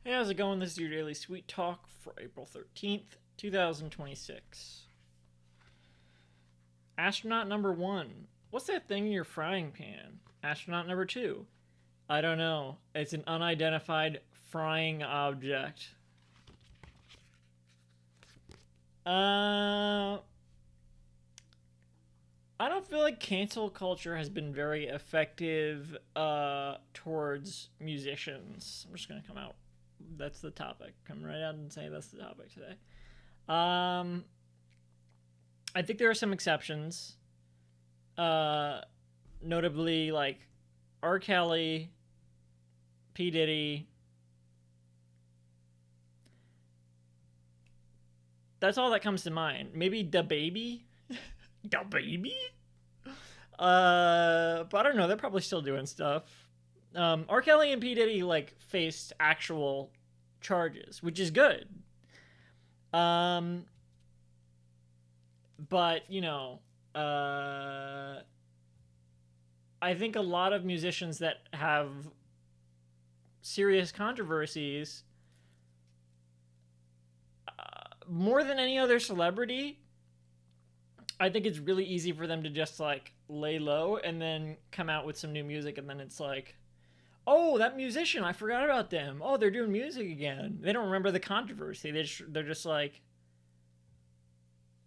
Hey, how's it going? This is your daily sweet talk for April 13th, 2026. Astronaut number one. What's that thing in your frying pan? Astronaut number two. I don't know. It's an unidentified frying object. Uh, I don't feel like cancel culture has been very effective towards musicians. I'm just gonna come out. That's the topic. Come right out and say that's the topic today. Um, I think there are some exceptions. Uh, Notably like R. Kelly, P. Diddy. That's all that comes to mind. Maybe the baby. The baby. But I don't know. They're probably still doing stuff. R. Kelly and P. Diddy like faced actual charges, which is good. Um, but I think a lot of musicians that have serious controversies, more than any other celebrity, I think it's really easy for them to just like lay low and then come out with some new music, and then it's like, oh, that musician, I forgot about them. Oh, they're doing music again. They don't remember the controversy. They're just like,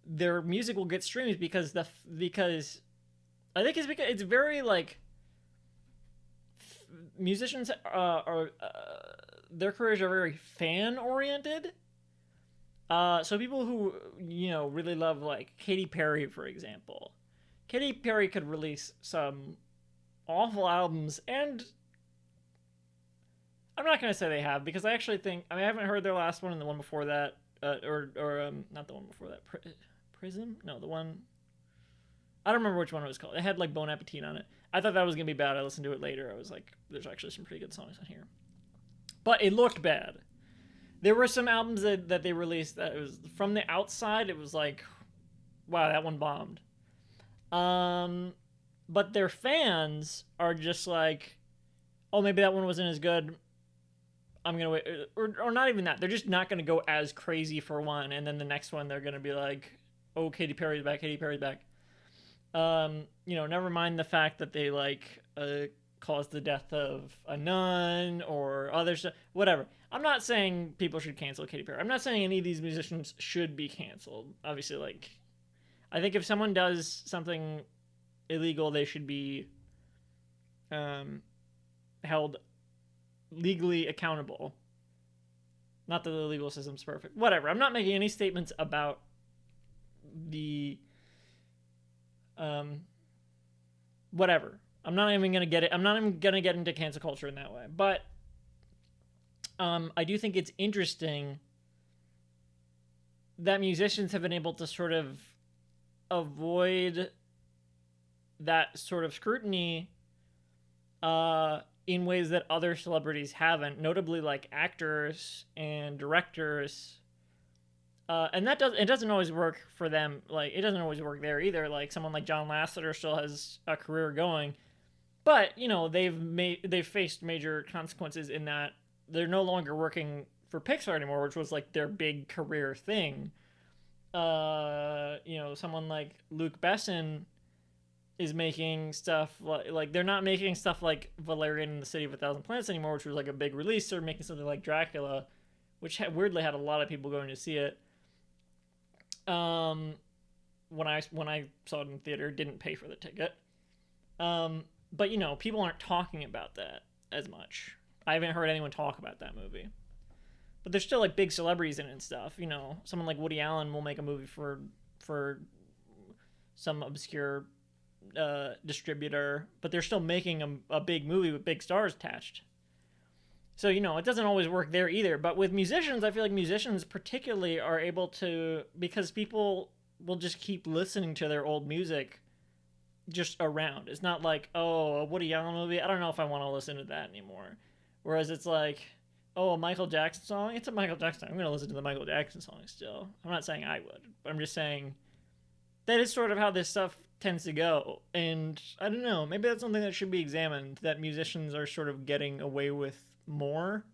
their music will get streams because I think it's because it's very like musicians are their careers are very fan oriented. So people who really love like Katy Perry, for example, Katy Perry could release some awful albums, and I'm not gonna say they have because I actually think I haven't heard their last one and the one before that, or not the one before that, Prism, no, the one I don't remember which one it was called. It had like Bon Appetit on it. I thought that was gonna be bad. I listened to it later. I was like, there's actually some pretty good songs on here, but it looked bad. There were some albums that they released that it was from the outside. It was like, wow, that one bombed. Um, but their fans are just like, oh, maybe that one wasn't as good. I'm gonna wait, or not even that. They're just not gonna go as crazy for one, and then the next one they're gonna be like, oh, Katy Perry's back. Katy Perry's back. Never mind the fact that they like caused the death of a nun or other stuff. Whatever. I'm not saying people should cancel Katy Perry. I'm not saying any of these musicians should be canceled. Obviously, like, I think if someone does something illegal, they should be held legally accountable. Not that the legal system's perfect. Whatever. I'm not making any statements about the whatever. I'm not even gonna get it. I'm not even gonna get into cancel culture in that way. But I do think it's interesting that musicians have been able to sort of avoid that sort of scrutiny in ways that other celebrities haven't, notably like actors and directors. And it doesn't always work for them. Like, it doesn't always work there either. Like, someone like John Lasseter still has a career going, but they've faced major consequences in that they're no longer working for Pixar anymore, which was like their big career thing. Someone like Luc Besson is making stuff like they're not making stuff like Valerian and the City of a Thousand Planets anymore, which was like a big release. They're making something like Dracula, which weirdly had a lot of people going to see it. When I saw it in theater, didn't pay for the ticket. But people aren't talking about that as much. I haven't heard anyone talk about that movie. But there's still like big celebrities in it and stuff. Someone like Woody Allen will make a movie for some obscure distributor, but they're still making a big movie with big stars attached. So it doesn't always work there either. But with musicians, I feel like musicians particularly are able to, because people will just keep listening to their old music just around. It's not like, oh, a Woody Allen movie, I don't know if I want to listen to that anymore. Whereas it's like, oh, a Michael Jackson song, it's a Michael Jackson song. I'm going to listen to the Michael Jackson song still. I'm not saying I would, but I'm just saying that is sort of how this stuff tends to go. And I don't know, maybe that's something that should be examined, that musicians are sort of getting away with more